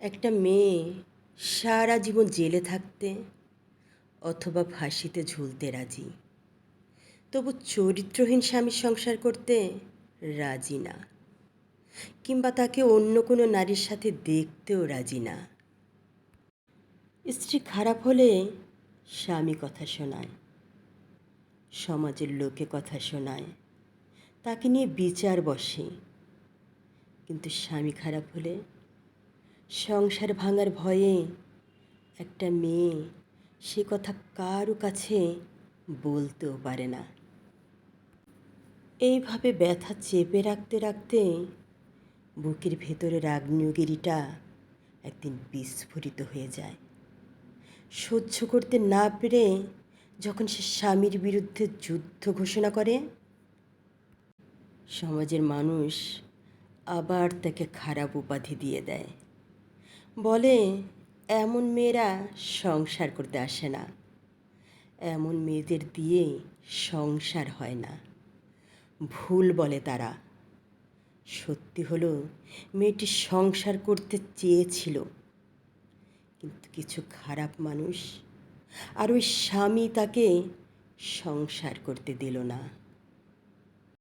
একটা মেয়ে সারা জীবন জেলে থাকতে অথবা ফাঁসিতে ঝুলতে রাজি, তবু চরিত্রহীন স্বামীর সংসার করতে রাজি না, কিংবা তাকে অন্য কোনো নারীর সাথে দেখতেও রাজি না। স্ত্রী খারাপ হলে স্বামী কথা শোনায়, সমাজের লোকে কথা শোনায়, তাকে নিয়ে বিচার বসে। কিন্তু স্বামী খারাপ হলে সংসার ভাঙার ভয়ে একটা মেয়ে সে কথা কারো কাছে বলতেও পারে না। এইভাবে ব্যথা চেপে রাখতে রাখতে বুকের ভেতরের আগ্নেয়গিরিটা একদিন বিস্ফোরিত হয়ে যায়। সহ্য করতে না পেরে যখন সে স্বামীর বিরুদ্ধে যুদ্ধ ঘোষণা করে, সমাজের মানুষ আবার তাকে খারাপ উপাধি দিয়ে দেয়। বলে, এমন মেয়েরা সংসার করতে আসে না, এমন মেয়েদের দিয়ে সংসার হয় না। ভুল বলে তারা। সত্যি হলো, মেয়েটি সংসার করতে চেয়েছিল, কিন্তু কিছু খারাপ মানুষ আর ওই স্বামী তাকে সংসার করতে দিল না।